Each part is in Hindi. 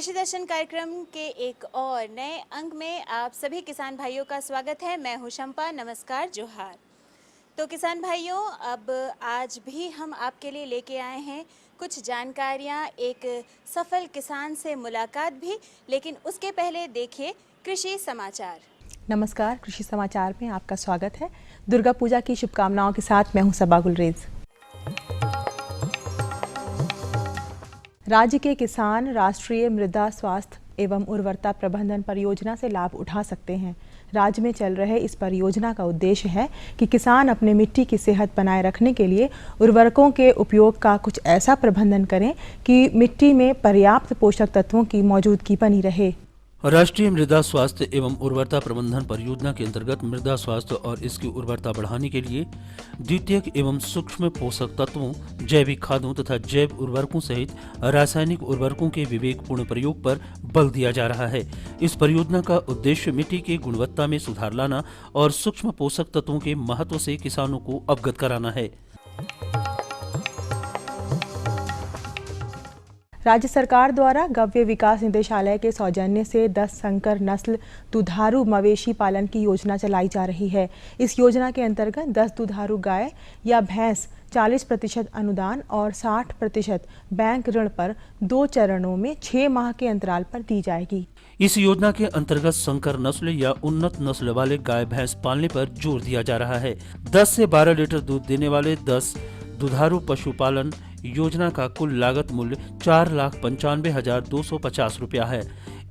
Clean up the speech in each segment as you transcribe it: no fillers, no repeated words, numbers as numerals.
कृषि दर्शन कार्यक्रम के एक और नए अंक में आप सभी किसान भाइयों का स्वागत है। मैं हूं शंपा। नमस्कार, जोहार। तो किसान भाइयों, अब आज भी हम आपके लिए लेके आए हैं कुछ जानकारियां, एक सफल किसान से मुलाकात भी, लेकिन उसके पहले देखिए कृषि समाचार। नमस्कार, कृषि समाचार में आपका स्वागत है। दुर्गा पूजा की शुभकामनाओं के साथ मैं हूं सबा गुलरेज। राज्य के किसान राष्ट्रीय मृदा स्वास्थ्य एवं उर्वरता प्रबंधन परियोजना से लाभ उठा सकते हैं। राज्य में चल रहे इस परियोजना का उद्देश्य है कि किसान अपने मिट्टी की सेहत बनाए रखने के लिए उर्वरकों के उपयोग का कुछ ऐसा प्रबंधन करें कि मिट्टी में पर्याप्त पोषक तत्वों की मौजूदगी बनी रहे। राष्ट्रीय मृदा स्वास्थ्य एवं उर्वरता प्रबंधन परियोजना के अंतर्गत मृदा स्वास्थ्य और इसकी उर्वरता बढ़ाने के लिए द्वितीयक एवं सूक्ष्म पोषक तत्वों, जैविक खादों तथा जैव उर्वरकों सहित रासायनिक उर्वरकों के विवेकपूर्ण प्रयोग पर बल दिया जा रहा है। इस परियोजना का उद्देश्य मिट्टी की गुणवत्ता में सुधार लाना और सूक्ष्म पोषक तत्वों के महत्व से किसानों को अवगत कराना है। राज्य सरकार द्वारा गव्य विकास निदेशालय के सौजन्य से 10 संकर नस्ल दुधारू मवेशी पालन की योजना चलाई जा रही है। इस योजना के अंतर्गत 10 दुधारू गाय या भैंस 40% अनुदान और 60% बैंक ऋण पर 2 चरणों में 6 माह के अंतराल पर दी जाएगी। इस योजना के अंतर्गत संकर नस्ल या उन्नत नस्ल वाले गाय भैंस पालने पर जोर दिया जा रहा है। 10 से 12 लीटर दूध देने वाले 10 दुधारू पशुपालन योजना का कुल लागत मूल्य 4,95,250 रुपया है।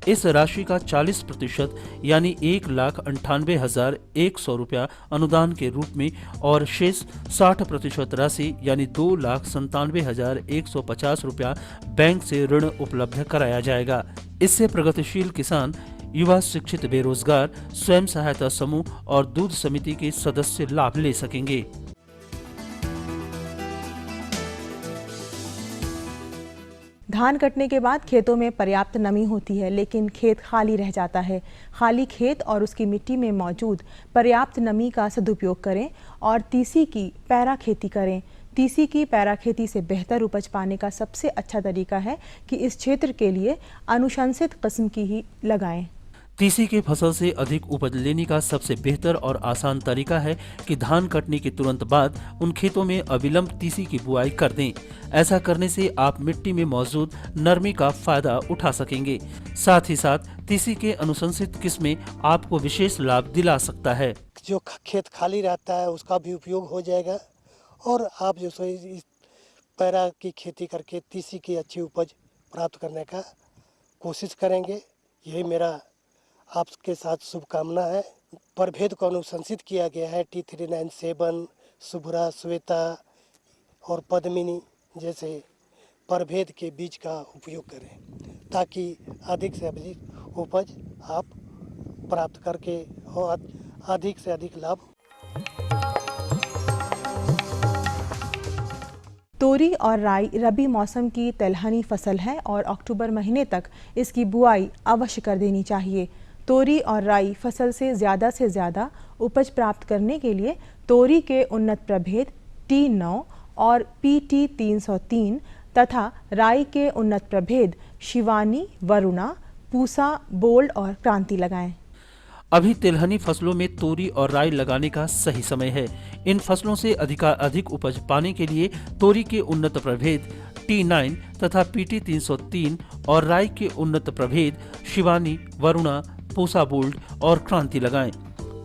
इस राशि का 40% यानी 1,98,100 रुपया अनुदान के रूप में और शेष 60% राशि यानी 2,97,150 रुपया बैंक से ऋण उपलब्ध कराया जाएगा। इससे प्रगतिशील किसान, युवा, शिक्षित, बेरोजगार, स्वयं सहायता समूह और दूध समिति के सदस्य लाभ ले सकेंगे। धान कटने के बाद खेतों में पर्याप्त नमी होती है, लेकिन खेत खाली रह जाता है। खाली खेत और उसकी मिट्टी में मौजूद पर्याप्त नमी का सदुपयोग करें और तीसी की पैरा खेती करें। तीसी की पैरा खेती से बेहतर उपज पाने का सबसे अच्छा तरीका है कि इस क्षेत्र के लिए अनुशंसित किस्म की ही लगाएं। तीसी की फसल से अधिक उपज लेने का सबसे बेहतर और आसान तरीका है कि धान कटने के तुरंत बाद उन खेतों में अविलंब तीसी की बुआई कर दें। ऐसा करने से आप मिट्टी में मौजूद नरमी का फायदा उठा सकेंगे। साथ ही साथ तीसी के अनुशंसित किस्में आपको विशेष लाभ दिला सकता है। जो खेत खाली रहता है उसका भी उपयोग हो जाएगा और आप जो सो इस पैरा की खेती करके तीसी की अच्छी उपज प्राप्त करने का कोशिश करेंगे। यही मेरा आपके साथ शुभकामना है। प्रभेद को अनुशंसित किया गया है T397, शुभ्रा, श्वेता और पद्मिनी जैसे प्रभेद के बीज का उपयोग करें ताकि अधिक से अधिक उपज आप प्राप्त करके और अधिक से अधिक लाभ। तोरी और राई रबी मौसम की तिलहनी फसल है और अक्टूबर महीने तक इसकी बुआई अवश्य कर देनी चाहिए। तोरी और राई फसल से ज़्यादा उपज प्राप्त करने के लिए तोरी के उन्नत प्रभेद T9 और PT 303 तथा राई के उन्नत प्रभेद शिवानी, वरुणा, पूसा, बोल्ड और क्रांति लगाएं। अभी तिलहनी फसलों में तोरी और राई लगाने का सही समय है। इन फसलों से अधिक उपज पाने के लिए तोरी के उन्नत प्रभेद T9 तथा PT 303 और राई के उन्नत प्रभेद शिवानी, वरुणा, पूसा, बोल्ड और क्रांति लगाएं।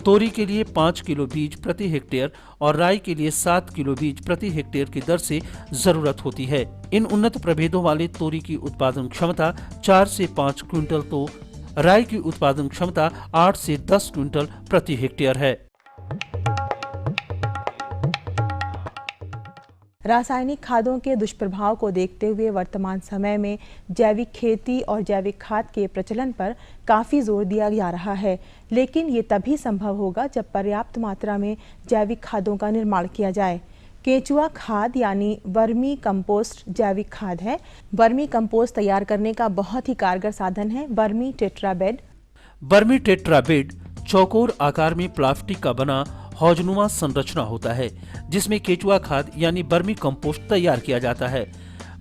तोरी के लिए 5 किलो बीज प्रति हेक्टेयर और राई के लिए 7 किलो बीज प्रति हेक्टेयर की दर से जरूरत होती है। इन उन्नत प्रभेदों वाले तोरी की उत्पादन क्षमता 4 से 5 क्विंटल तो राई की उत्पादन क्षमता 8 से 10 क्विंटल प्रति हेक्टेयर है। रासायनिक खादों के दुष्प्रभाव को देखते हुए वर्तमान समय में जैविक खेती और जैविक खाद के प्रचलन पर काफ़ी जोर दिया जा रहा है, लेकिन ये तभी संभव होगा जब पर्याप्त मात्रा में जैविक खादों का निर्माण किया जाए। केंचुआ खाद यानी वर्मी कंपोस्ट जैविक खाद है। वर्मी कंपोस्ट तैयार करने का बहुत ही कारगर साधन है वर्मी टेट्राबेड। वर्मी टेट्राबेड चौकोर आकार में प्लास्टिक का बना हौजनुमा संरचना होता है, जिसमें केंचुआ खाद यानी वर्मी कंपोस्ट तैयार किया जाता है।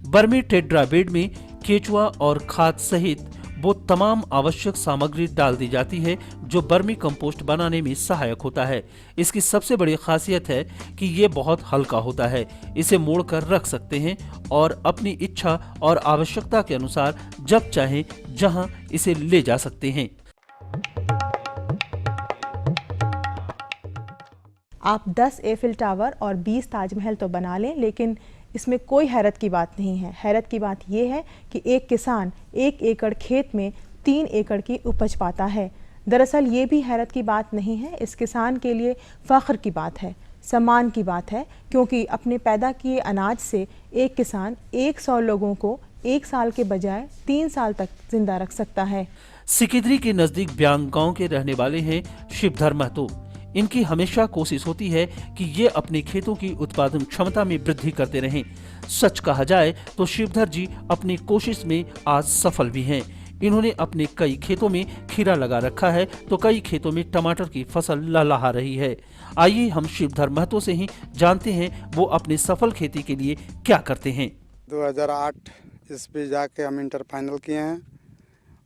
वर्मी टेट्राबेड में केचुआ और खाद सहित वो तमाम आवश्यक सामग्री डाल दी जाती है जो वर्मी कंपोस्ट बनाने में सहायक होता है। इसकी सबसे बड़ी खासियत है कि ये बहुत हल्का होता है। इसे मोड़कर रख सकते हैं और अपनी इच्छा और आवश्यकता के अनुसार जब चाहें जहां इसे ले जा सकते हैं। आप 10 एफिल टावर और 20 ताजमहल तो बना लें, लेकिन इसमें कोई हैरत की बात नहीं है। हैरत की बात यह है कि एक किसान 1 एकड़ खेत में 3 एकड़ की उपज पाता है। दरअसल ये भी हैरत की बात नहीं है, इस किसान के लिए फ़ख्र की बात है, सम्मान की बात है, क्योंकि अपने पैदा किए अनाज से एक किसान 100 लोगों को 1 साल के बजाय 3 साल तक जिंदा रख सकता है। सिकिदरी के नजदीक ब्यांग गांव के रहने वाले हैं शिवधर महतो। इनकी हमेशा कोशिश होती है कि ये अपने खेतों की उत्पादन क्षमता में वृद्धि करते रहें। सच कहा जाए तो शिवधर जी अपनी कोशिश में आज सफल भी हैं। इन्होंने अपने कई खेतों में खीरा लगा रखा है तो कई खेतों में टमाटर की फसल लहलहा रही है। आइए हम शिवधर महतो से ही जानते हैं वो अपनी सफल खेती के लिए क्या करते हैं। 2008 ईस्वी जाके हम इंटर फाइनल किए हैं।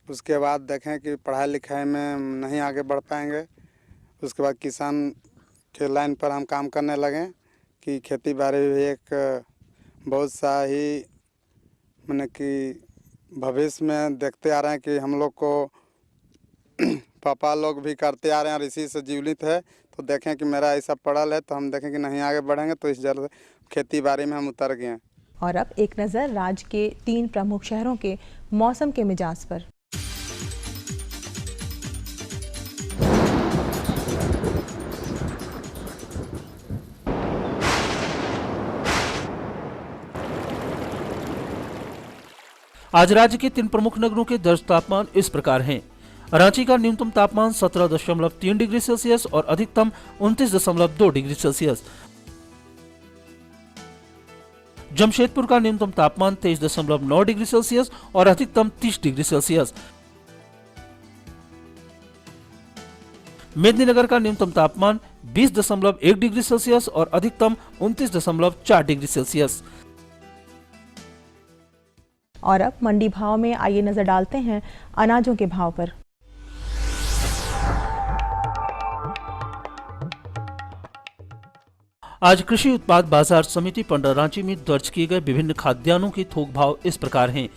उसके बाद देखें कि पढ़ाई लिखाई में नहीं आगे बढ़ पाएंगे। उसके बाद किसान के लाइन पर हम काम करने लगे कि खेती बाड़ी भी एक बहुत सा ही मैंने कि भविष्य में देखते आ रहे हैं कि हम लोग को पापा लोग भी करते आ रहे हैं और इसी से जीवित है। तो देखें कि मेरा ऐसा पड़ल है तो हम देखें कि नहीं आगे बढ़ेंगे, तो इस जल खेती बाड़ी में हम उतर गए हैं। और अब एक नज़र राज्य के 3 प्रमुख शहरों के मौसम के मिजाज पर। आज राज्य के 3 प्रमुख नगरों के दर्ज तापमान इस प्रकार हैं। रांची का न्यूनतम तापमान 17.3 डिग्री सेल्सियस और अधिकतम 29.2 डिग्री सेल्सियस। जमशेदपुर का न्यूनतम तापमान 23.9 डिग्री सेल्सियस और अधिकतम 30 डिग्री सेल्सियस। मेदिनीनगर का न्यूनतम तापमान 20.1 डिग्री सेल्सियस और अधिकतम 29.4 डिग्री सेल्सियस। और अब मंडी भाव में आइए नजर डालते हैं अनाजों के भाव पर। आज कृषि उत्पाद बाजार समिति पंडरा रांची में दर्ज किए गए विभिन्न खाद्यान्नों के थोक भाव इस प्रकार हैं।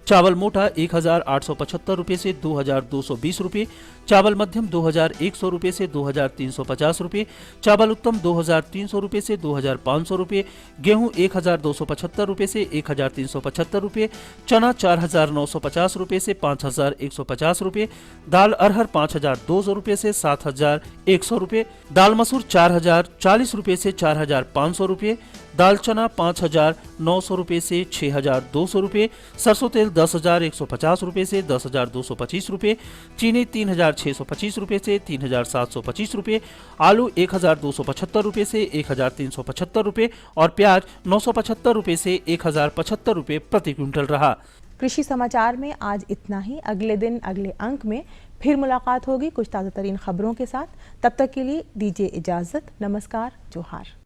चावल मोटा 1875 रुपये से 2220 रुपये, चावल मध्यम 2100 रुपये से 2350 रुपये, चावल उत्तम 2300 रुपये से 2500 रुपये, गेहूं 1275 रुपये से 1375 रुपये, चना 4950 रुपये से 5150 रुपये, दाल अरहर 5200 रुपये से 7100 रुपये, दाल मसूर 4040 रुपये से 4500 रुपये, दाल चना 5900 रुपये से 6200 रुपये, सरसों तेल 10150 रुपये से 10225 रुपये, चीनी 3625 रुपये से 3725 रुपये, आलू 1275 रुपये से 1375 रुपये और प्याज 975 रुपये से 1075 रुपये प्रति क्विंटल रहा। कृषि समाचार में आज इतना ही। अगले दिन अगले अंक में फिर मुलाकात होगी कुछ ताज़ा तरीन खबरों के साथ। तब तक के लिए दीजिए इजाज़त। नमस्कार, जोहार।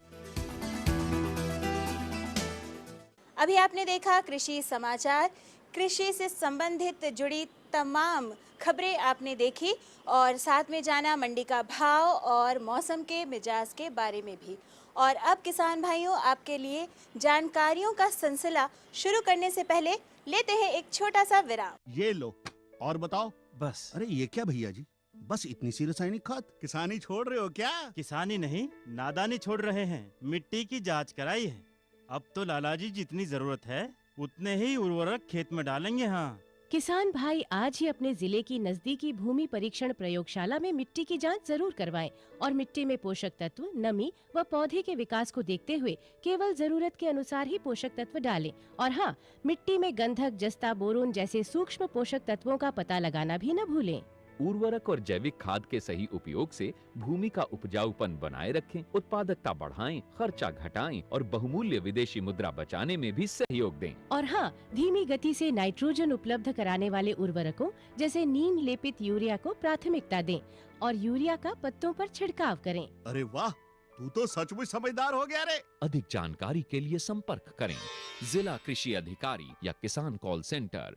अभी आपने देखा कृषि समाचार। कृषि से संबंधित जुड़ी तमाम खबरें आपने देखी और साथ में जाना मंडी का भाव और मौसम के मिजाज के बारे में भी। और अब किसान भाइयों, आपके लिए जानकारियों का सिलसिला शुरू करने से पहले लेते हैं एक छोटा सा विराम। ये लो और बताओ। बस। अरे ये क्या भैया जी, बस इतनी सी रासायनिक खाद? किसानी छोड़ रहे हो क्या? किसानी नहीं, नादानी छोड़ रहे हैं। मिट्टी की जांच कराई है। अब तो लालाजी जितनी जरूरत है उतने ही उर्वरक खेत में डालेंगे। हाँ, किसान भाई आज ही अपने जिले की नजदीकी भूमि परीक्षण प्रयोगशाला में मिट्टी की जांच जरूर करवाएं और मिट्टी में पोषक तत्व, नमी व पौधे के विकास को देखते हुए केवल जरूरत के अनुसार ही पोषक तत्व डालें। और हाँ, मिट्टी में गंधक, जस्ता, बोरोन जैसे सूक्ष्म पोषक तत्वों का पता लगाना भी न भूलें। उर्वरक और जैविक खाद के सही उपयोग से भूमि का उपजाऊपन बनाए रखें, उत्पादकता बढ़ाएं, खर्चा घटाएं और बहुमूल्य विदेशी मुद्रा बचाने में भी सहयोग दें। और हाँ, धीमी गति से नाइट्रोजन उपलब्ध कराने वाले उर्वरकों जैसे नीम लेपित यूरिया को प्राथमिकता दें और यूरिया का पत्तों पर छिड़काव करें। अरे वाह, तू तो सचमुच समझदार हो गया रे। अधिक जानकारी के लिए संपर्क करें जिला कृषि अधिकारी या किसान कॉल सेंटर।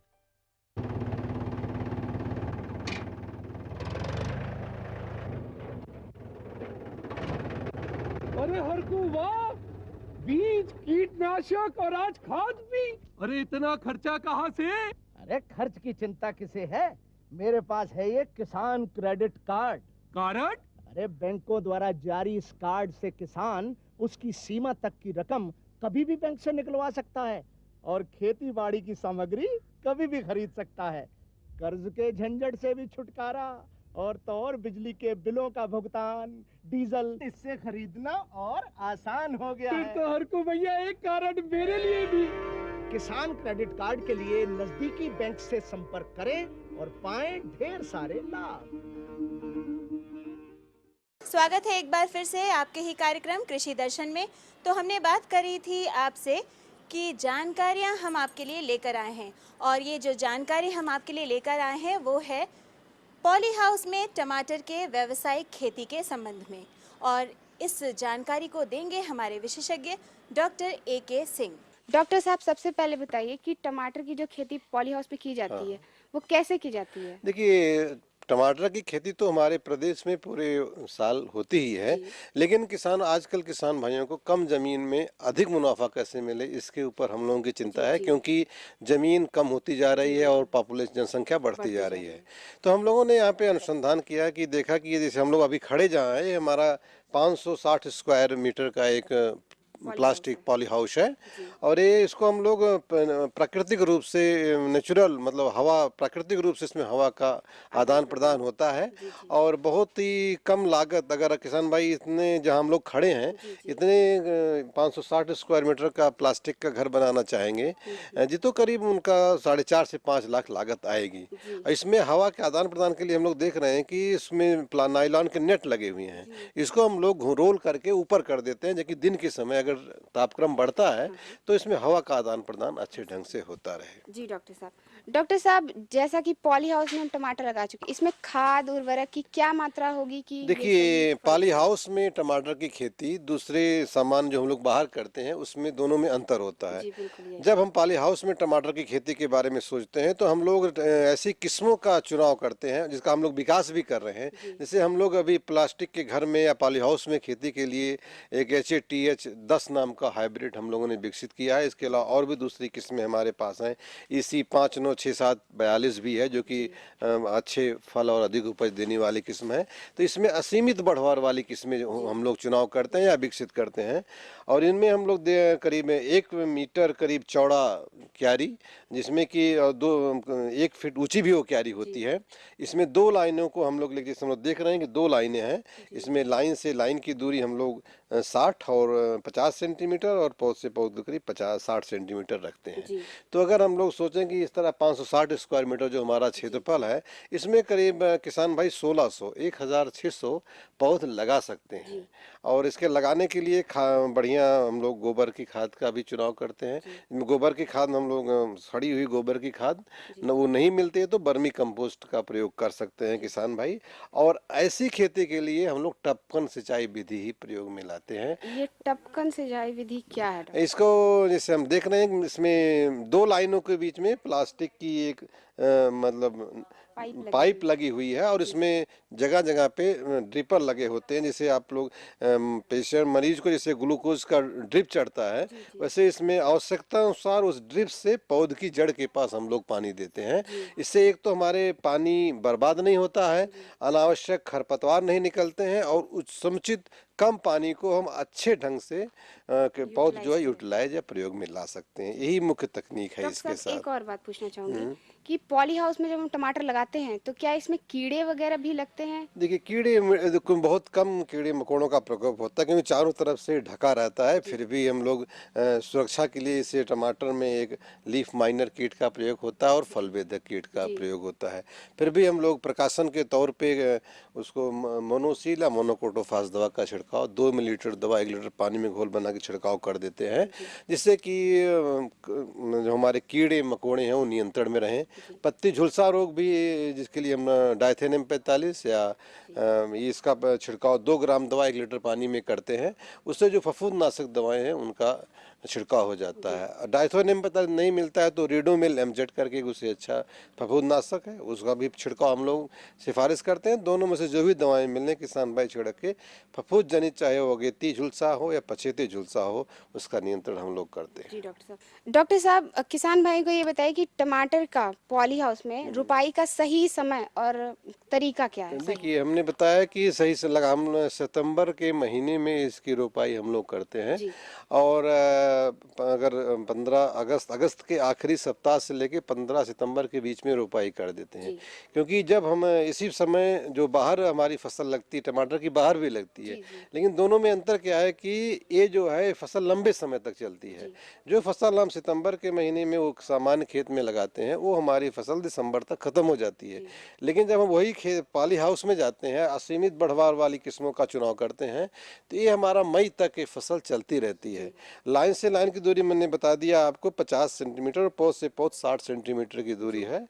अरे हरकू वाह, बीज, कीटनाशक और आज खाद भी। अरे इतना खर्चा कहाँ से? अरे खर्च की चिंता किसे है, मेरे पास है ये किसान क्रेडिट कार्ड। कार्ड? अरे बैंकों द्वारा जारी इस कार्ड से किसान उसकी सीमा तक की रकम कभी भी बैंक से निकलवा सकता है और खेती बाड़ी की सामग्री कभी भी खरीद सकता है। कर्ज के झंझट से भी छुटकारा और तो और बिजली के बिलों का भुगतान, डीजल इससे खरीदना और आसान हो गया फिर है। तो हरकू भैया एक कार्ड मेरे लिए भी। किसान क्रेडिट कार्ड के लिए नजदीकी बैंक से संपर्क करें और पाएं ढेर सारे लाभ। स्वागत है एक बार फिर से आपके ही कार्यक्रम कृषि दर्शन में। तो हमने बात करी थी आपसे कि जानकारियां हम आपके लिए लेकर आए हैं, और ये जो जानकारी हम आपके लिए लेकर आए हैं वो है पॉली हाउस में टमाटर के व्यावसायिक खेती के संबंध में। और इस जानकारी को देंगे हमारे विशेषज्ञ डॉक्टर AK सिंह। डॉक्टर साहब, सबसे पहले बताइए कि टमाटर की जो खेती पॉली हाउस में की जाती है वो कैसे की जाती है? देखिए, टमाटर की खेती तो हमारे प्रदेश में पूरे साल होती ही है, लेकिन आजकल किसान भाइयों को कम जमीन में अधिक मुनाफा कैसे मिले, इसके ऊपर हम लोगों की चिंता है, क्योंकि जमीन कम होती जा रही है और पॉपुलेशन जनसंख्या बढ़ती जा रही है। तो हम लोगों ने यहाँ पे अनुसंधान किया कि देखा कि जैसे हम लोग अभी खड़े जहाँ है, हमारा 560 स्क्वायर मीटर का एक प्लास्टिक पॉली हाउस है, और ये इसको हम लोग प्राकृतिक रूप से नेचुरल मतलब हवा प्राकृतिक रूप से इसमें हवा का आदान प्रदान होता है, और बहुत ही कम लागत। अगर किसान भाई इतने जहां हम लोग खड़े हैं इतने 560 स्क्वायर मीटर का प्लास्टिक का घर बनाना चाहेंगे जी, तो करीब उनका 4.5 से 5 लाख लागत आएगी। इसमें हवा के आदान प्रदान के लिए हम लोग देख रहे हैं कि इसमें नायलॉन के नेट लगे हुए हैं, इसको हम लोग रोल करके ऊपर कर देते हैं, जबकि दिन के समय तापक्रम बढ़ता है तो इसमें हवा का आदान प्रदान अच्छे ढंग से होता रहे। जी डॉक्टर साहब, जैसा कि पॉली हाउस में हम टमाटर लगा चुके, इसमें खाद उर्वरक की क्या मात्रा होगी? कि देखिए, पॉली हाउस में टमाटर की खेती दूसरे सामान जो हम लोग बाहर करते हैं उसमें दोनों में अंतर होता है। जब हम पॉली हाउस में टमाटर की खेती के बारे में सोचते हैं तो हम लोग ऐसी किस्मों का चुनाव करते हैं जिसका हम लोग विकास भी कर रहे हैं। जैसे हम लोग अभी प्लास्टिक के घर में या पॉली हाउस में खेती के लिए एक HATH 10 नाम का हाइब्रिड हम लोगों ने विकसित किया है। इसके अलावा और भी दूसरी किस्में हमारे पास हैं। EC 596742 भी है, जो कि अच्छे फल और अधिक उपज देने वाली किस्म है। तो इसमें असीमित बढ़वार वाली किस्में हम लोग चुनाव करते हैं या विकसित करते हैं, और इनमें हम लोग करीब 1 मीटर करीब चौड़ा क्यारी, जिसमें कि 1 फीट ऊंची भी वो क्यारी होती है। इसमें 2 लाइनों को हम लोग जैसे हम लोग देख रहे हैं कि 2 लाइनें हैं। इसमें लाइन से लाइन की दूरी हम लोग 60 और 50 सेंटीमीटर और पौध से पौध करीब 50-60 सेंटीमीटर रखते हैं। तो अगर हम लोग सोचें कि इस तरह 560 स्क्वायर मीटर जो हमारा क्षेत्रफल है, इसमें करीब किसान भाई 1600-1600 पौध लगा सकते हैं। और इसके लगाने के लिए बढ़िया हम लोग गोबर की खाद का भी चुनाव करते हैं। गोबर की खाद हम लोग सड़ी हुई गोबर की खाद वो नहीं मिलती है तो बर्मी कंपोस्ट का प्रयोग कर सकते हैं किसान भाई। और ऐसी खेती के लिए हम लोग टपकन सिंचाई विधि ही प्रयोग में लाते हैं। ये टपकन सिंचाई विधि क्या है? इसको जैसे हम देख रहे हैं, इसमें 2 लाइनों के बीच में प्लास्टिक की एक मतलब पाइप लगी हुई है, और इसमें जगह जगह पे ड्रिपर लगे होते हैं। जैसे आप लोग पेशेंट मरीज को जैसे ग्लूकोज का ड्रिप चढ़ता है, वैसे इसमें आवश्यकता अनुसार उस ड्रिप से पौध की जड़ के पास हम लोग पानी देते हैं। इससे एक तो हमारे पानी बर्बाद नहीं होता है, अनावश्यक खरपतवार नहीं निकलते हैं, और समुचित कम पानी को हम अच्छे ढंग से पौध जो है यूटिलाइज या प्रयोग में ला सकते हैं। यही मुख्य तकनीक है इसके साथ। एक और बात पूछना चाहूंगी कि पॉली हाउस में जब हम टमाटर लगाते हैं तो क्या इसमें कीड़े वगैरह भी लगते हैं? देखिए, कीड़े बहुत कम कीड़े मकोड़ों का प्रकोप होता है, क्योंकि चारों तरफ से ढका रहता है। फिर भी हम लोग सुरक्षा के लिए इसे टमाटर में एक लीफ माइनर कीट का प्रयोग होता है और फल वेदक कीट का प्रयोग होता है। फिर भी हम लोग प्रकाशन के तौर पे उसको मोनोसील या मोनोक्रोटोफास दवा का छिड़काव 2 मिलीलीटर दवा 1 लीटर पानी में घोल बना के छिड़काव कर देते हैं, जिससे कि जो हमारे कीड़े मकोड़े हैं वो नियंत्रण में रहें। पत्ती झुलसा रोग भी, जिसके लिए हम डाइथेनियम 45 या इसका छिड़काव 2 ग्राम दवा 1 लीटर पानी में करते हैं। उससे जो फफूंदनाशक दवाएं हैं उनका छिड़काव हो जाता है। डाइथेनियम 45 नहीं मिलता है तो रिडोमिल एमजेड करके उससे अच्छा फफूंदनाशक है, उसका भी छिड़काव हम लोग सिफारिश करते हैं। दोनों में से जो भी दवाएं मिलने किसान भाई छिड़क के फफूंद जनित, चाहे वो अगेती झुलसा हो या पछेती झुलसा हो, उसका नियंत्रण हम लोग करते हैं। जी डॉक्टर साहब, किसान भाई को ये बताइए कि टमाटर का पॉली हाउस में रुपाई का सही समय और तरीका क्या है? देखिए, हमने बताया कि सही से लगा, हम सितंबर के महीने में इसकी रोपाई हम लोग करते हैं और अगर 15 अगस्त के आखिरी सप्ताह से लेके 15 सितंबर के बीच में रोपाई कर देते हैं, क्योंकि जब हम इसी समय जो बाहर हमारी फसल लगती है, टमाटर की बाहर भी लगती है, लेकिन दोनों में अंतर क्या है कि ये जो है फसल लंबे समय तक चलती है। जो फसल हम सितंबर के महीने में वो सामान्य खेत में लगाते हैं वो हमारी फसल दिसंबर तक खत्म हो जाती है, लेकिन जब हम वही खेत पॉली हाउस में जाते हैं, असीमित बढ़वार वाली किस्मों का चुनाव करते हैं, तो ये हमारा मई तक ये फसल चलती रहती है। लाइन से लाइन की दूरी मैंने बता दिया आपको 50 सेंटीमीटर, पौध से पौध 60 सेंटीमीटर की दूरी है।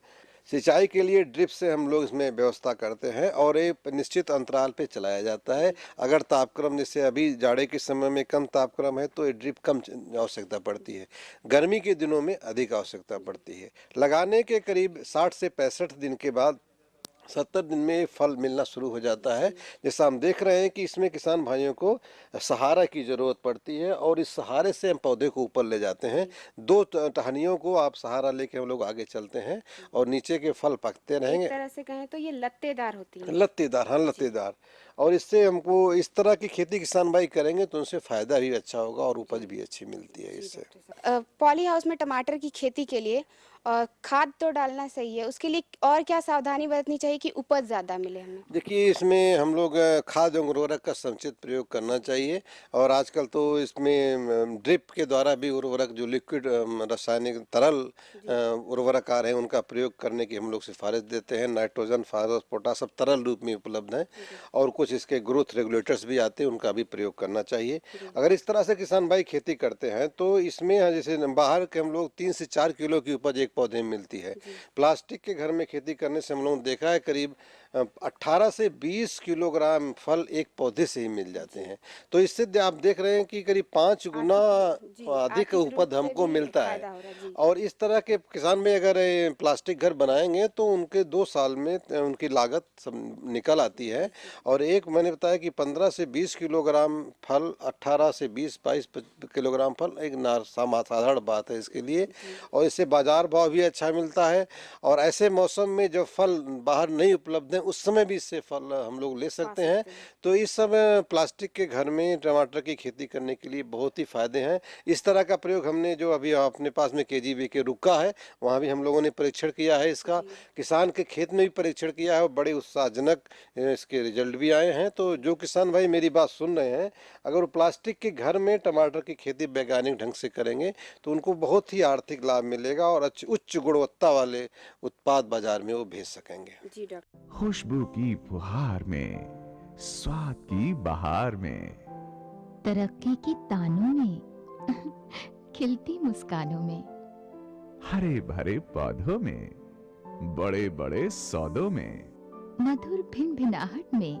सिंचाई के लिए ड्रिप से हम लोग इसमें व्यवस्था करते हैं और ये निश्चित अंतराल पे चलाया जाता है। अगर तापक्रम जैसे अभी जाड़े के समय में कम तापक्रम है तो ये ड्रिप कम आवश्यकता पड़ती है, गर्मी के दिनों में अधिक आवश्यकता पड़ती है। लगाने के करीब 60 से 65 दिन के बाद 70 दिन में फल मिलना शुरू हो जाता है। जैसा हम देख रहे हैं कि इसमें किसान भाइयों को सहारा की ज़रूरत पड़ती है और इस सहारे से हम पौधे को ऊपर ले जाते हैं। 2 टहनियों को आप सहारा लेके हम लोग आगे चलते हैं और नीचे के फल पकते रहेंगे। एक तरह से कहें तो ये लत्तेदार होती है। लत्तेदार, हाँ लत्तेदार। और इससे हमको इस तरह की खेती किसान भाई करेंगे तो उनसे फ़ायदा भी अच्छा होगा और उपज भी अच्छी मिलती है इससे। पॉली हाउस में टमाटर की खेती के लिए खाद तो डालना सही है, उसके लिए और क्या सावधानी बरतनी चाहिए कि उपज ज़्यादा मिले हमें? देखिए, इसमें हम लोग खाद एवं उर्वरक का समुचित प्रयोग करना चाहिए और आजकल तो इसमें ड्रिप के द्वारा भी उर्वरक, जो लिक्विड रासायनिक तरल उर्वरक आ रहे हैं उनका प्रयोग करने की हम लोग सिफारिश देते हैं। नाइट्रोजन, फास्फोरस, पोटाश सब तरल रूप में उपलब्ध हैं और कुछ इसके ग्रोथ रेगुलेटर्स भी आते हैं, उनका भी प्रयोग करना चाहिए। अगर इस तरह से किसान भाई खेती करते हैं तो इसमें जैसे बाहर के हम लोग 3 से 4 किलो की उपज एक पौधे में मिलती है। प्लास्टिक के घर में खेती करने से हम लोगों ने देखा है करीब 18 से 20 किलोग्राम फल एक पौधे से ही मिल जाते हैं। तो इससे आप देख रहे हैं कि करीब 5 गुना अधिक उपज हमको मिलता है। और इस तरह के किसान में अगर प्लास्टिक घर बनाएंगे तो उनके 2 साल में उनकी लागत सब निकल आती है। और एक मैंने बताया कि 15 से 20 किलोग्राम फल, 18 से 20-22 किलोग्राम फल एक साधारण बात है इसके लिए, और इससे बाजार भाव भी अच्छा मिलता है। और ऐसे मौसम में जब फल बाहर नहीं उपलब्ध है उस समय भी इससे फल हम लोग ले सकते हैं। तो इस समय प्लास्टिक के घर में टमाटर की खेती करने के लिए बहुत ही फायदे हैं। इस तरह का प्रयोग हमने जो अभी अपने पास में KGB के रुका है वहाँ भी हम लोगों ने परीक्षण किया है इसका, किसान के खेत में भी परीक्षण किया है और बड़े उत्साहजनक इसके रिजल्ट भी आए हैं। तो जो किसान भाई मेरी बात सुन रहे हैं, अगर वो प्लास्टिक के घर में टमाटर की खेती वैज्ञानिक ढंग से करेंगे तो उनको बहुत ही आर्थिक लाभ मिलेगा और उच्च गुणवत्ता वाले उत्पाद बाजार में वो भेज सकेंगे। जी डॉक्टर। खुशबू की फुहार में, स्वाद की बहार में, तरक्की की तानों में, खिलती मुस्कानों में, हरे भरे पौधों में, बड़े बड़े सौदों में, मधुर भिनभिनाहट में,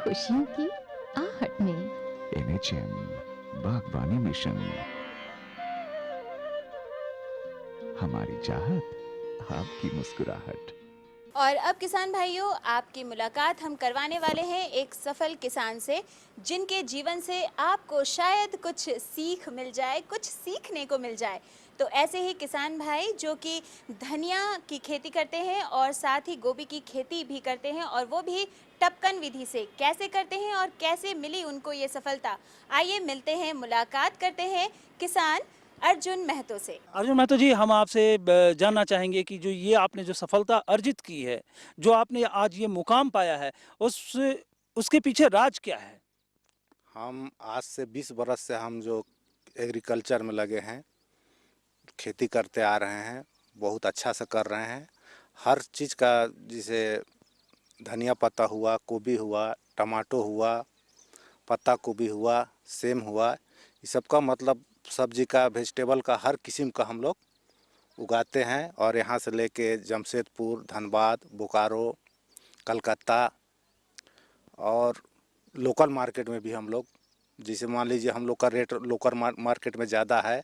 खुशियों की आहट में। NHM बागवानी मिशन, हमारी चाहत, आपकी मुस्कुराहट। और अब किसान भाइयों, आपकी मुलाकात हम करवाने वाले हैं एक सफल किसान से, जिनके जीवन से आपको शायद कुछ सीख मिल जाए, कुछ सीखने को मिल जाए। तो ऐसे ही किसान भाई जो कि धनिया की खेती करते हैं और साथ ही गोभी की खेती भी करते हैं, और वो भी टपकन विधि से कैसे करते हैं और कैसे मिली उनको ये सफलता। आइए मिलते हैं, मुलाकात करते हैं किसान अर्जुन महतो से। अर्जुन महतो जी, हम आपसे जानना चाहेंगे कि जो ये आपने जो सफलता अर्जित की है, जो आपने आज ये मुकाम पाया है, उसके पीछे राज क्या है? हम आज से 20 बरस से हम जो एग्रीकल्चर में लगे हैं, खेती करते आ रहे हैं, बहुत अच्छा से कर रहे हैं। हर चीज़ का, जैसे धनिया पत्ता हुआ, गोभी हुआ, टमाटो हुआ, पत्ता गोभी हुआ, सेम हुआ, ये सब का मतलब सब्जी का, वेजिटेबल का, हर किस्म का हम लोग उगाते हैं और यहाँ से लेके जमशेदपुर, धनबाद, बोकारो, कलकत्ता और लोकल मार्केट में भी हम लोग, जैसे मान लीजिए हम लोग का रेट लोकल मार्केट में ज़्यादा है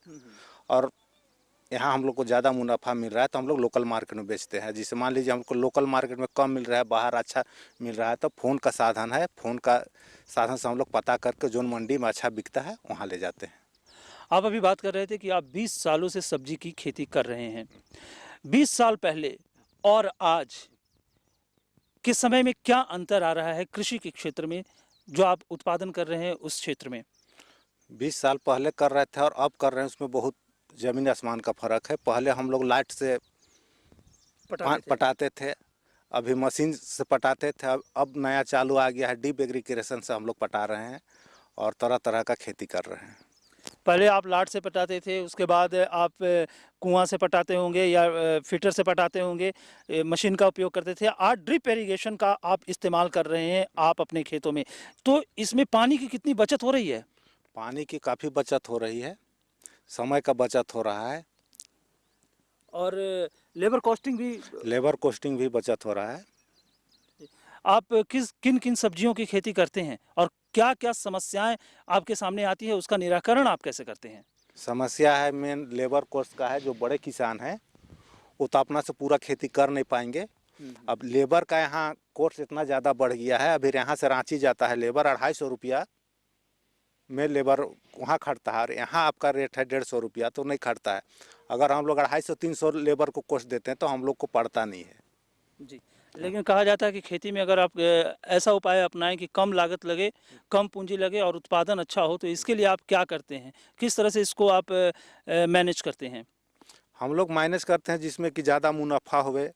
और यहाँ हम लोग को ज़्यादा मुनाफा मिल रहा है तो हम लोग लोकल मार्केट में बेचते हैं। जैसे मान लीजिए हमको लोकल मार्केट में कम मिल रहा है, बाहर अच्छा मिल रहा है, तो फ़ोन का साधन है, फ़ोन का साधन से हम लोग पता करके जो मंडी में अच्छा बिकता है वहाँ ले जाते हैं। आप अभी बात कर रहे थे कि आप 20 सालों से सब्जी की खेती कर रहे हैं। 20 साल पहले और आज के समय में क्या अंतर आ रहा है कृषि के क्षेत्र में, जो आप उत्पादन कर रहे हैं उस क्षेत्र में? 20 साल पहले कर रहे थे और अब कर रहे हैं, उसमें बहुत ज़मीन आसमान का फ़र्क है। पहले हम लोग लाइट से पटाते थे, अभी मशीन से पटाते थे। अब नया चालू आ गया है, डीप एग्रीकल्चर से हम लोग पटा रहे हैं और तरह तरह का खेती कर रहे हैं। पहले आप लाट से पटाते थे, उसके बाद आप कुआं से पटाते होंगे या फिटर से पटाते होंगे, मशीन का उपयोग करते थे। आज ड्रिप इरिगेशन का आप इस्तेमाल कर रहे हैं आप अपने खेतों में, तो इसमें पानी की कितनी बचत हो रही है? पानी की काफ़ी बचत हो रही है, समय का बचत हो रहा है और लेबर कॉस्टिंग भी बचत हो रहा है। आप किन किन सब्जियों की खेती करते हैं और क्या क्या समस्याएं आपके सामने आती है, उसका निराकरण आप कैसे करते हैं? समस्या है मेन लेबर कॉस्ट का है। जो बड़े किसान हैं वो तो अपना से पूरा खेती कर नहीं पाएंगे। अब लेबर का यहाँ कोर्स इतना ज़्यादा बढ़ गया है, अभी यहाँ से रांची जाता है लेबर 250 रुपया में लेबर वहाँ खटता है और यहाँ आपका रेट है 150 रुपया, तो नहीं खटता है। अगर हम लोग 250-300 लेबर को कोर्स देते हैं तो हम लोग को पड़ता नहीं है जी। लेकिन कहा जाता है कि खेती में अगर आप ऐसा उपाय अपनाएं कि कम लागत लगे, कम पूंजी लगे और उत्पादन अच्छा हो, तो इसके लिए आप क्या करते हैं, किस तरह से इसको आप मैनेज करते हैं? हम लोग मैनेज करते हैं जिसमें कि ज़्यादा मुनाफा होवे,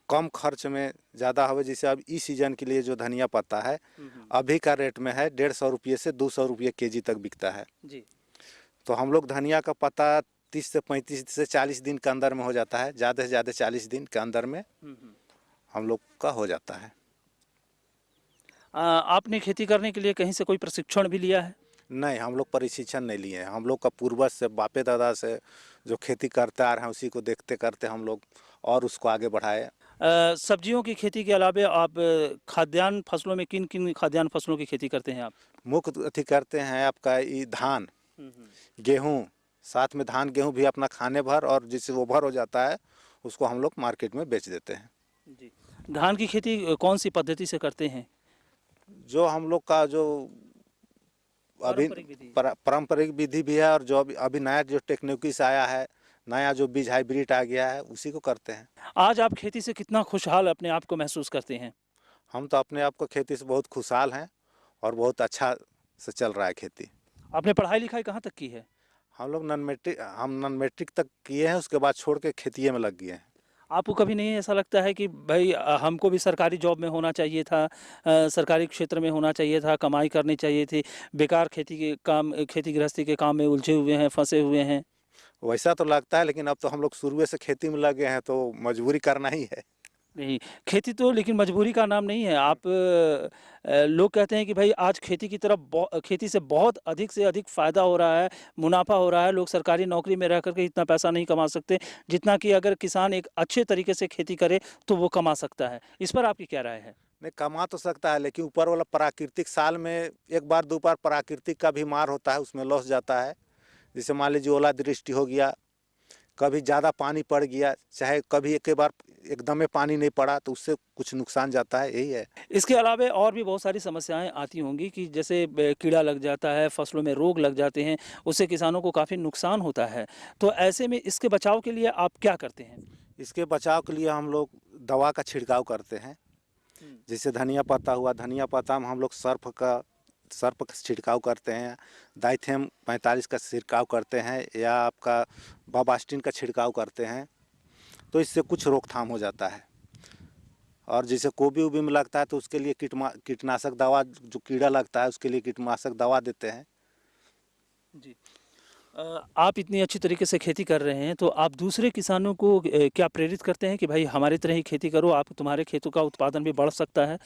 कम खर्च में ज़्यादा होवे। जैसे अब इस सीजन के लिए जो धनिया पत्ता है अभी का रेट में है 150 रुपये से 200 रुपये केजी तक बिकता है जी। तो हम लोग धनिया का पत्ता 30 से 35 से 40 दिन के अंदर में हो जाता है, ज़्यादा से ज़्यादा 40 दिन के अंदर में हम लोग का हो जाता है। आपने खेती करने के लिए कहीं से कोई प्रशिक्षण भी लिया है? नहीं, हम लोग प्रशिक्षण नहीं लिए हैं। हम लोग का पूर्वज से, बापे दादा से जो खेती करते आ रहे हैं उसी को देखते करते हम लोग और उसको आगे बढ़ाए। सब्जियों की खेती के अलावा आप खाद्यान्न फसलों में किन किन खाद्यान्न फसलों की खेती करते हैं आप? मुख्य अति करते हैं आपका ये धान, गेहूँ, साथ में धान गेहूँ भी अपना खाने भर और जिससे वो भर हो जाता है उसको हम लोग मार्केट में बेच देते हैं जी। धान की खेती कौन सी पद्धति से करते हैं? जो हम लोग का जो अभी पारंपरिक विधि भी है और जो अभी नया जो टेक्नोलॉजी से आया है, नया जो बीज हाइब्रिड आ गया है उसी को करते हैं। आज आप खेती से कितना खुशहाल अपने आप को महसूस करते हैं? हम तो अपने आप को खेती से बहुत खुशहाल हैं और बहुत अच्छा से चल रहा है खेती। आपने पढ़ाई लिखाई कहाँ तक की है? हम लोग नॉन मैट्रिक तक किए हैं, उसके बाद छोड़ के खेती में लग गए हैं। आपको कभी नहीं ऐसा लगता है कि भाई हमको भी सरकारी जॉब में होना चाहिए था, सरकारी क्षेत्र में होना चाहिए था, कमाई करनी चाहिए थी, बेकार खेती गृहस्थी के काम में उलझे हुए हैं, फंसे हुए हैं? वैसा तो लगता है, लेकिन अब तो हम लोग शुरू से खेती में लगे हैं तो मजबूरी करना ही है। नहीं, खेती तो लेकिन मजबूरी का नाम नहीं है। आप लोग कहते हैं कि भाई आज खेती की तरफ खेती से बहुत अधिक से अधिक फ़ायदा हो रहा है, मुनाफा हो रहा है। लोग सरकारी नौकरी में रह करके इतना पैसा नहीं कमा सकते जितना कि अगर किसान एक अच्छे तरीके से खेती करे तो वो कमा सकता है। इस पर आपकी क्या राय है? नहीं, कमा तो सकता है, लेकिन ऊपर वाला प्राकृतिक साल में एक बार दो बार प्राकृतिक का भी मार होता है, उसमें लॉस जाता है। जैसे मान लीजिए ओलावृष्टि हो गया, कभी ज़्यादा पानी पड़ गया, चाहे कभी एक बार एकदम में पानी नहीं पड़ा तो उससे कुछ नुकसान जाता है, यही है। इसके अलावा और भी बहुत सारी समस्याएं आती होंगी कि जैसे कीड़ा लग जाता है, फसलों में रोग लग जाते हैं, उससे किसानों को काफ़ी नुकसान होता है। तो ऐसे में इसके बचाव के लिए आप क्या करते हैं? इसके बचाव के लिए हम लोग दवा का छिड़काव करते हैं। जैसे धनिया पत्ता हुआ, धनिया पत्ता में हम लोग सर्फ का छिड़काव करते हैं, डाइथेम 45 का छिड़काव करते हैं या आपका बाबास्टिन का छिड़काव करते हैं, तो इससे कुछ रोकथाम हो जाता है। और जैसे गोभी उभी में लगता है तो उसके लिए कीटनाशक दवा, जो कीड़ा लगता है उसके लिए कीटनाशक दवा देते हैं। जी। आप इतनी अच्छी तरीके से खेती कर रहे हैं तो आप दूसरे किसानों को क्या प्रेरित करते हैं कि भाई हमारी तरह ही खेती करो, आप तुम्हारे खेतों का उत्पादन भी बढ़ सकता है?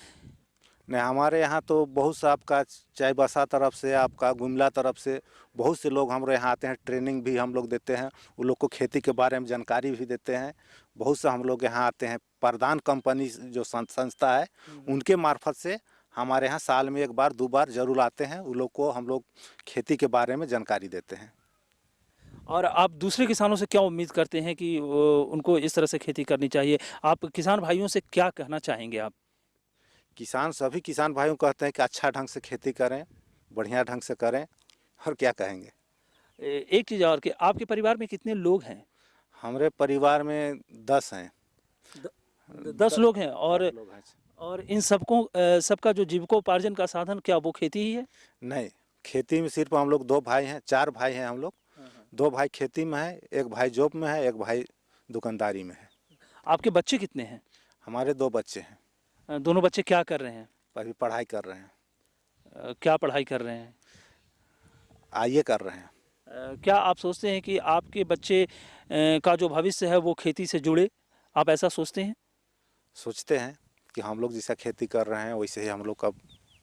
नहीं, हमारे यहाँ तो बहुत सा आपका चाईबासा तरफ से, आपका गुमला तरफ से बहुत से लोग हमारे यहाँ आते हैं, ट्रेनिंग भी हम लोग देते हैं, वो लोग को खेती के बारे में जानकारी भी देते हैं। बहुत से हम लोग यहाँ आते हैं, प्रधान कंपनी जो संस्था है उनके मार्फत से हमारे यहाँ साल में 1 बार 2 बार जरूर आते हैं, वो लोग को हम लोग खेती के बारे में जानकारी देते हैं। और आप दूसरे किसानों से क्या उम्मीद करते हैं कि उनको इस तरह से खेती करनी चाहिए? आप किसान भाइयों से क्या कहना चाहेंगे आप? सभी किसान भाइयों को कहते हैं कि अच्छा ढंग से खेती करें, बढ़िया ढंग से करें, और क्या कहेंगे। एक चीज़ और कि आपके परिवार में कितने लोग हैं? हमारे परिवार में 10 हैं। 10 लोग हैं और इन सबका जो जीविकोपार्जन का साधन क्या वो खेती ही है? नहीं, खेती में सिर्फ हम लोग 2 भाई हैं, 4 भाई हैं हम लोग। 2 भाई खेती में है, 1 भाई जॉब में है, 1 भाई दुकानदारी में है। आपके बच्चे कितने हैं? हमारे 2 बच्चे हैं। दोनों बच्चे क्या कर रहे हैं? अभी पढ़ाई कर रहे हैं। क्या पढ़ाई कर रहे हैं? आईए कर रहे हैं। क्या आप सोचते हैं कि आपके बच्चे का जो भविष्य है वो खेती से जुड़े? आप ऐसा सोचते हैं? सोचते हैं कि हम लोग जैसा खेती कर रहे हैं वैसे ही हम लोग का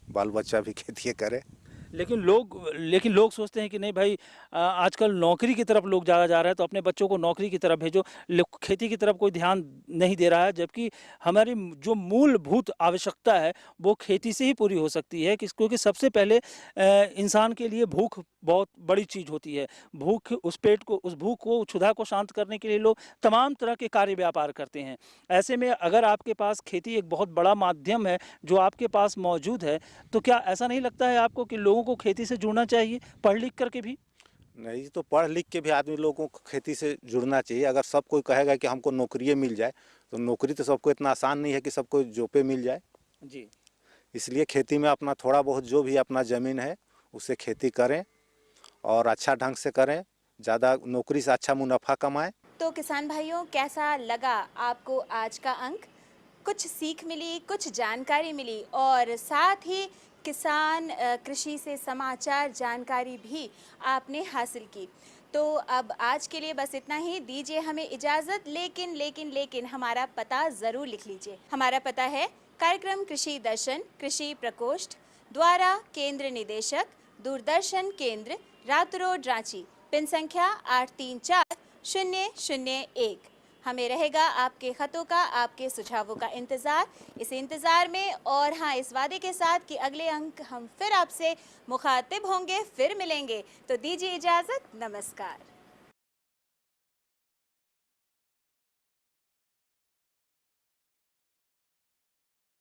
बाल बच्चा भी खेती करे। लेकिन लोग सोचते हैं कि नहीं भाई, आजकल नौकरी की तरफ लोग ज़्यादा जा रहे हैं, तो अपने बच्चों को नौकरी की तरफ भेजो, खेती की तरफ कोई ध्यान नहीं दे रहा है। जबकि हमारी जो मूलभूत आवश्यकता है वो खेती से ही पूरी हो सकती है, क्योंकि सबसे पहले इंसान के लिए भूख बहुत बड़ी चीज़ होती है। उस भूख को, क्षुधा को शांत करने के लिए लोग तमाम तरह के कार्य व्यापार करते हैं। ऐसे में अगर आपके पास खेती एक बहुत बड़ा माध्यम है जो आपके पास मौजूद है, तो क्या ऐसा नहीं लगता है आपको कि लोगों को खेती से जुड़ना चाहिए, पढ़ लिख करके भी? नहीं, तो पढ़ लिख के भी आदमी लोगों को खेती से जुड़ना चाहिए। अगर सब कोई कहेगा कि हमको नौकरी मिल जाए, तो नौकरी तो सबको इतना आसान नहीं है कि सबको जॉब मिल जाए जी। इसलिए खेती में अपना थोड़ा बहुत जो भी अपना ज़मीन है उससे खेती करें और अच्छा ढंग से करें, ज़्यादा नौकरी से अच्छा मुनाफा कमाएं। तो किसान भाइयों, कैसा लगा आपको आज का अंक? कुछ सीख मिली, कुछ जानकारी मिली और साथ ही किसान कृषि से समाचार जानकारी भी आपने हासिल की। तो अब आज के लिए बस इतना ही। दीजिए हमें इजाज़त, लेकिन हमारा पता ज़रूर लिख लीजिए। हमारा पता है कार्यक्रम कृषि दर्शन, कृषि प्रकोष्ठ, द्वारा केंद्र निदेशक, दूरदर्शन केंद्र, रातू रोड, रांची। पिन संख्या 834001। हमें रहेगा आपके ख़तों का, आपके सुझावों का इंतज़ार। इस इंतज़ार में और हाँ, इस वादे के साथ कि अगले अंक हम फिर आपसे मुखातिब होंगे, फिर मिलेंगे। तो दीजिए इजाज़त, नमस्कार।